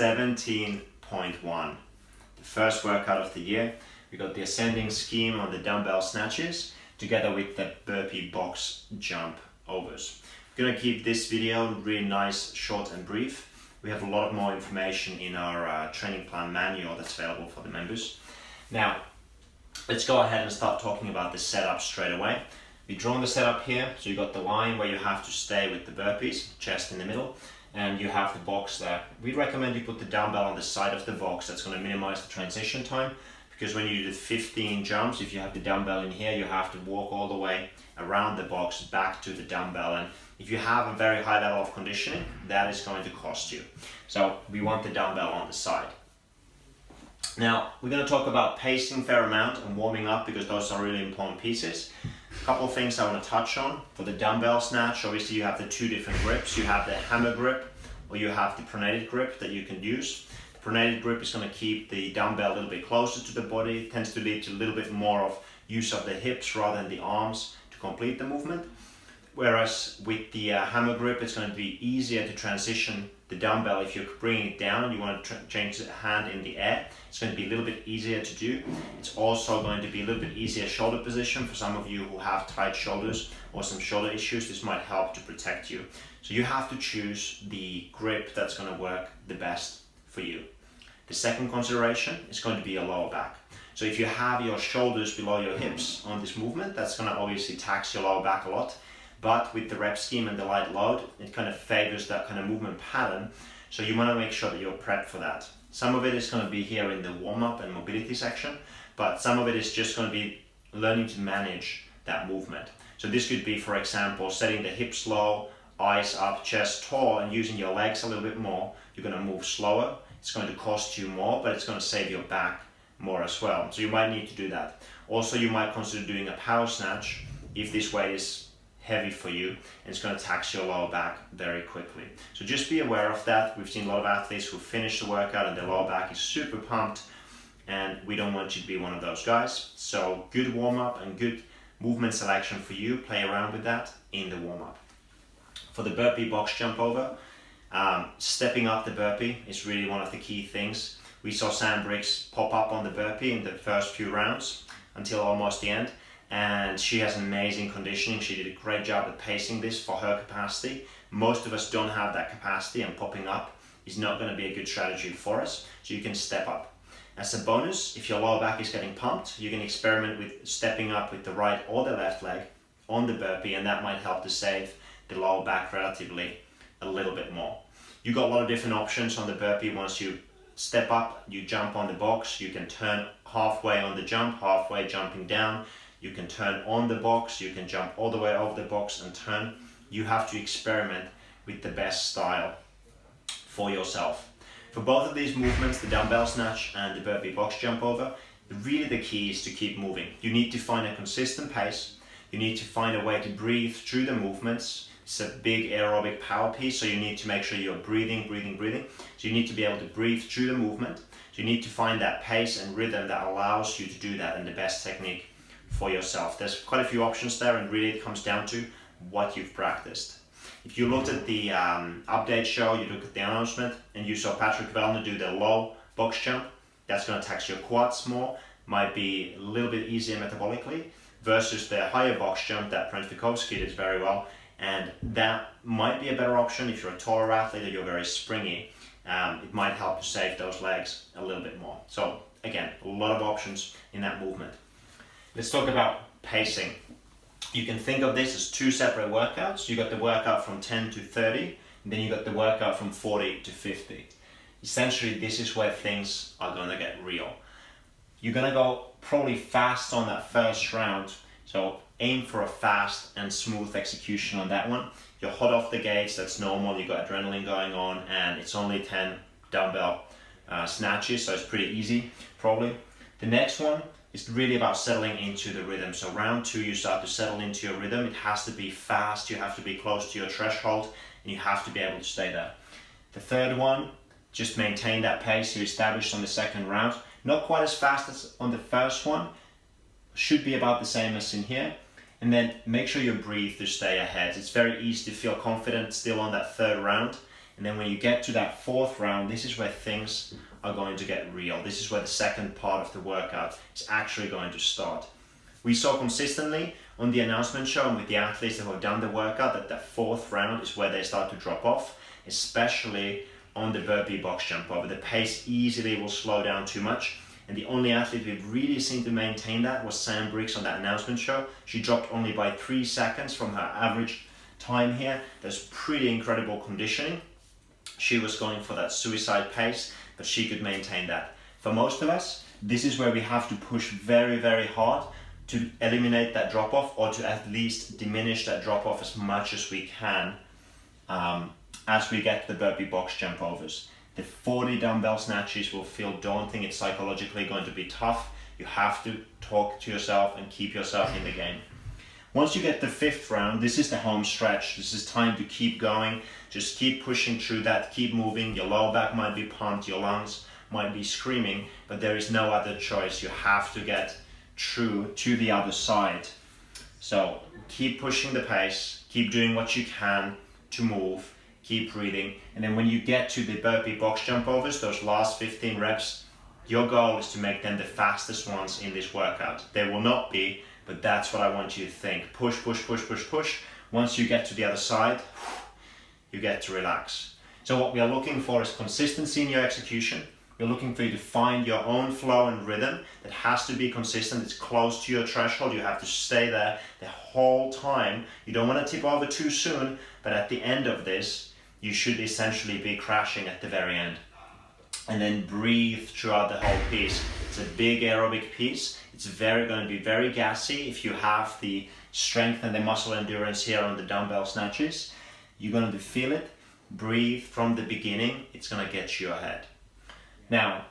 17.1. The first workout of the year. We got the ascending scheme on the dumbbell snatches together with the burpee box jump overs. I'm gonna keep this video really nice, short and brief. We have a lot more information in our training plan manual that's available for the members. Now, let's go ahead and start talking about the setup straight away. We've drawn the setup here, so you got the line where you have to stay with the burpees, chest in the middle, and you have the box there. We recommend you put the dumbbell on the side of the box. That's going to minimize the transition time, because when you do the 15 jumps, if you have the dumbbell in here, you have to walk all the way around the box back to the dumbbell, and if you have a very high level of conditioning, that is going to cost you. So we want the dumbbell on the side. Now, we're going to talk about pacing a fair amount and warming up, because those are really important pieces. A couple of things I want to touch on. For the dumbbell snatch, obviously you have the two different grips. You have the hammer grip, or you have the pronated grip that you can use. The pronated grip is going to keep the dumbbell a little bit closer to the body. It tends to lead to a little bit more of use of the hips rather than the arms to complete the movement. Whereas with the hammer grip, it's going to be easier to transition the dumbbell. If you're bringing it down and you want to change the hand in the air, it's going to be a little bit easier to do. It's also going to be a little bit easier shoulder position for some of you who have tight shoulders or some shoulder issues. This might help to protect you. So you have to choose the grip that's going to work the best for you. The second consideration is going to be your lower back. So if you have your shoulders below your hips on this movement, that's going to obviously tax your lower back a lot. But with the rep scheme and the light load, it kind of favors that kind of movement pattern. So you want to make sure that you're prepped for that. Some of it is going to be here in the warm-up and mobility section, but some of it is just going to be learning to manage that movement. So this could be, for example, setting the hips low, eyes up, chest tall, and using your legs a little bit more. You're going to move slower. It's going to cost you more, but it's going to save your back more as well. So you might need to do that. Also, you might consider doing a power snatch if this weight is heavy for you, and it's going to tax your lower back very quickly. So just be aware of that. We've seen a lot of athletes who finish the workout and their lower back is super pumped, and we don't want you to be one of those guys. So good warm-up and good movement selection for you. Play around with that in the warm-up. For the burpee box jump over, stepping up the burpee is really one of the key things. We saw Sam Briggs pop up on the burpee in the first few rounds until almost the end. And she has amazing conditioning. She did a great job at pacing this for her capacity. Most of us don't have that capacity, and popping up is not going to be a good strategy for us. So you can step up. As a bonus, if your lower back is getting pumped, you can experiment with stepping up with the right or the left leg on the burpee, and that might help to save the lower back relatively a little bit more. You got a lot of different options on the burpee. Once you step up, you jump on the box. You can turn halfway on the jump, halfway jumping down. You can turn on the box, you can jump all the way over the box and turn. You have to experiment with the best style for yourself. For both of these movements, the dumbbell snatch and the burpee box jump over, really the key is to keep moving. You need to find a consistent pace. You need to find a way to breathe through the movements. It's a big aerobic power piece, so you need to make sure you're breathing. So you need to be able to breathe through the movement. So you need to find that pace and rhythm that allows you to do that in the best technique for yourself. There's quite a few options there, and really it comes down to what you've practiced. If you looked at the update show, you looked at the announcement, and you saw Patrick Vellner do the low box jump, that's going to tax your quads more, might be a little bit easier metabolically, versus the higher box jump that Brent Fikowski did very well, and that might be a better option if you're a taller athlete or you're very springy. It might help to save those legs a little bit more. So again, a lot of options in that movement. Let's talk about pacing. You can think of this as two separate workouts. You got the workout from 10 to 30, and then you got the workout from 40 to 50. Essentially, this is where things are gonna get real. You're gonna go probably fast on that first round, so aim for a fast and smooth execution on that one. You're hot off the gates, that's normal, you got adrenaline going on, and it's only 10 dumbbell snatches, so it's pretty easy, probably. The next one, it's really about settling into the rhythm. So round 2, you start to settle into your rhythm. It has to be fast, you have to be close to your threshold, and you have to be able to stay there. The third one, just maintain that pace you established on the second round. Not quite as fast as on the first one, should be about the same as in here. And then make sure you breathe to stay ahead. It's very easy to feel confident still on that third round, And then when you get to that fourth round, this is where things are going to get real. This is where the second part of the workout is actually going to start. We saw consistently on the announcement show and with the athletes that have done the workout that the fourth round is where they start to drop off, especially on the burpee box jump over. The pace easily will slow down too much. And the only athlete we've really seen to maintain that was Sam Briggs on that announcement show. She dropped only by 3 seconds from her average time here. That's pretty incredible conditioning. She was going for that suicide pace, but she could maintain that. For most of us, this is where we have to push very, very hard to eliminate that drop off, or to at least diminish that drop off as much as we can as we get to the burpee box jump overs. The 40 dumbbell snatches will feel daunting. It's psychologically going to be tough. You have to talk to yourself and keep yourself in the game. Once you get the fifth round, this is the home stretch. This is time to keep going. Just keep pushing through that, keep moving. Your lower back might be pumped, your lungs might be screaming, but there is no other choice. You have to get through to the other side. So keep pushing the pace, keep doing what you can to move, keep breathing. And then when you get to the burpee box jump overs, those last 15 reps, your goal is to make them the fastest ones in this workout. They will not be, but that's what I want you to think. Push, push, push, push, push. Once you get to the other side, you get to relax. So what we are looking for is consistency in your execution. We're looking for you to find your own flow and rhythm that has to be consistent. It's close to your threshold. You have to stay there the whole time. You don't want to tip over too soon, but at the end of this, you should essentially be crashing at the very end. And then breathe throughout the whole piece. It's a big aerobic piece. It's going to be very gassy if you have the strength and the muscle endurance here on the dumbbell snatches. You're going to feel it. Breathe from the beginning. It's going to get you ahead. Now,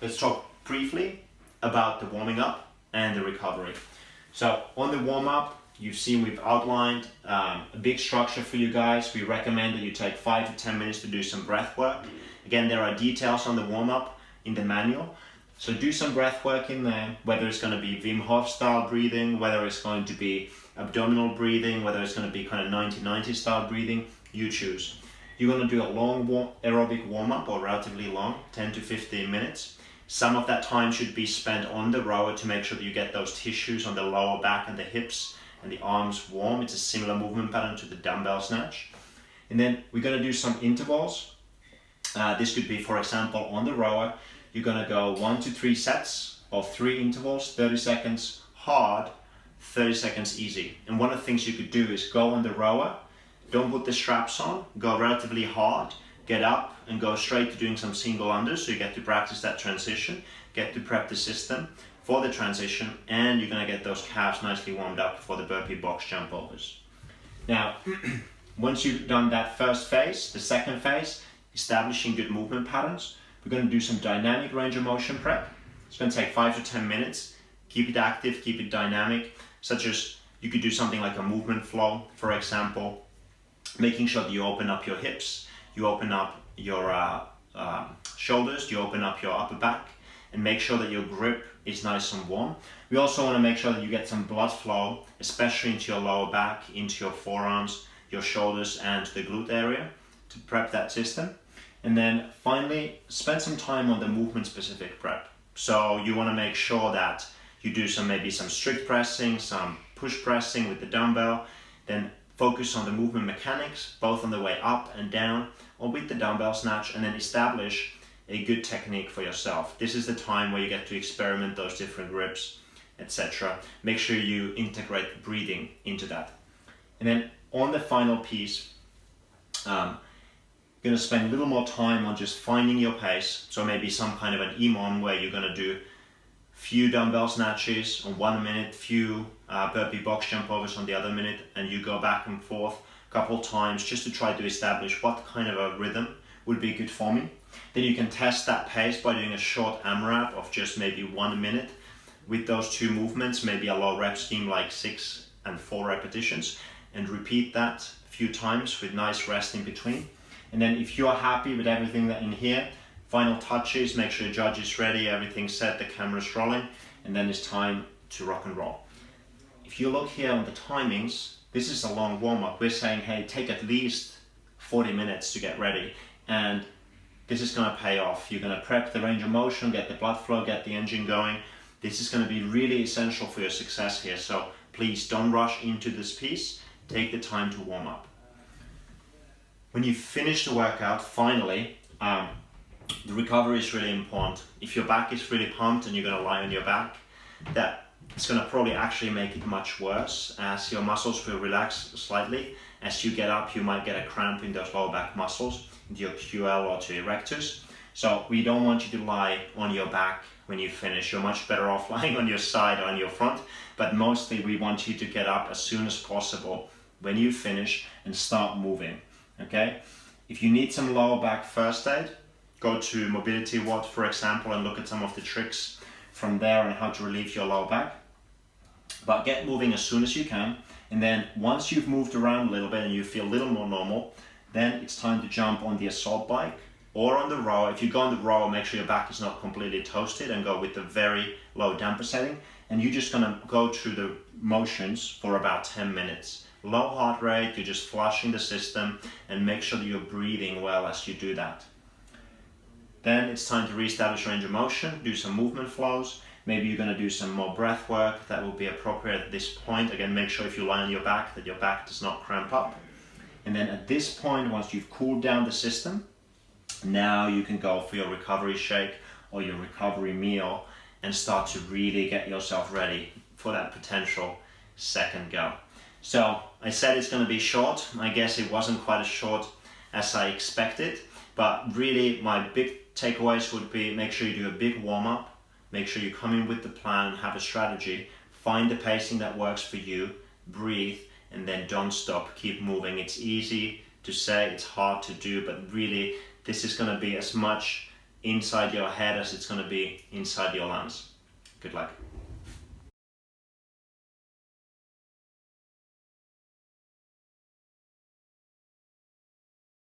let's talk briefly about the warming up and the recovery. So on the warm up, you've seen we've outlined a big structure for you guys. We recommend that you take 5 to 10 minutes to do some breath work. Again, there are details on the warm up in the manual. So do some breath work in there, whether it's going to be Wim Hof style breathing, whether it's going to be abdominal breathing, whether it's going to be kind of 90-90 style breathing, you choose. You're going to do a long aerobic warm-up, or relatively long, 10 to 15 minutes. Some of that time should be spent on the rower to make sure that you get those tissues on the lower back and the hips and the arms warm. It's a similar movement pattern to the dumbbell snatch. And then we're going to do some intervals. This could be, for example, on the rower, you're going to go 1 to 3 sets of 3 intervals, 30 seconds hard, 30 seconds easy. And one of the things you could do is go on the rower, don't put the straps on, go relatively hard, get up and go straight to doing some single unders, so you get to practice that transition, get to prep the system for the transition, and you're going to get those calves nicely warmed up for the burpee box jump overs. Now, once you've done that first phase, the second phase, establishing good movement patterns, we're going to do some dynamic range of motion prep. It's going to take 5 to 10 minutes. Keep it active, keep it dynamic, such as you could do something like a movement flow, for example, making sure that you open up your hips, you open up your shoulders, you open up your upper back, and make sure that your grip is nice and warm. We also want to make sure that you get some blood flow, especially into your lower back, into your forearms, your shoulders, and the glute area to prep that system. And then finally, spend some time on the movement specific prep. So you want to make sure that you do maybe some strict pressing, some push pressing with the dumbbell, then focus on the movement mechanics, both on the way up and down, or with the dumbbell snatch, and then establish a good technique for yourself. This is the time where you get to experiment those different grips, etc. Make sure you integrate breathing into that. And then on the final piece, going to spend a little more time on just finding your pace. So maybe some kind of an EMOM where you're going to do few dumbbell snatches on 1 minute, few burpee box jump overs on the other minute, and you go back and forth a couple times just to try to establish what kind of a rhythm would be good for me. Then you can test that pace by doing a short AMRAP of just maybe 1 minute with those 2 movements, maybe a low rep scheme like 6 and 4 repetitions, and repeat that a few times with nice rest in between. And then if you're happy with everything that in here, final touches, make sure your judge is ready, everything's set, the camera's rolling, and then it's time to rock and roll. If you look here on the timings, this is a long warm-up. We're saying, hey, take at least 40 minutes to get ready, and this is going to pay off. You're going to prep the range of motion, get the blood flow, get the engine going. This is going to be really essential for your success here. So please don't rush into this piece. Take the time to warm up. When you finish the workout, finally, the recovery is really important. If your back is really pumped and you're going to lie on your back, that it's going to probably actually make it much worse, as your muscles will relax slightly. As you get up, you might get a cramp in those lower back muscles, into your QL or to erectors. So we don't want you to lie on your back when you finish. You're much better off lying on your side or on your front, but mostly we want you to get up as soon as possible when you finish and start moving, okay? If you need some lower back first aid, go to Mobility Watt, for example, and look at some of the tricks from there on how to relieve your lower back. But get moving as soon as you can, and then once you've moved around a little bit and you feel a little more normal, then it's time to jump on the assault bike or on the row. If you go on the row, make sure your back is not completely toasted and go with the very low damper setting, and you're just gonna go through the motions for about 10 minutes. Low heart rate, you're just flushing the system, and make sure that you're breathing well as you do that. Then it's time to reestablish range of motion, do some movement flows. Maybe you're going to do some more breath work that will be appropriate at this point. Again, make sure if you lie on your back that your back does not cramp up. And then at this point, once you've cooled down the system, now you can go for your recovery shake or your recovery meal and start to really get yourself ready for that potential second go. So I said it's going to be short. I guess it wasn't quite as short as I expected, but really my big takeaways would be: make sure you do a big warm-up, make sure you come in with the plan, have a strategy, find the pacing that works for you, breathe, and then don't stop, keep moving. It's easy to say, it's hard to do, but really this is going to be as much inside your head as it's going to be inside your lungs. Good luck.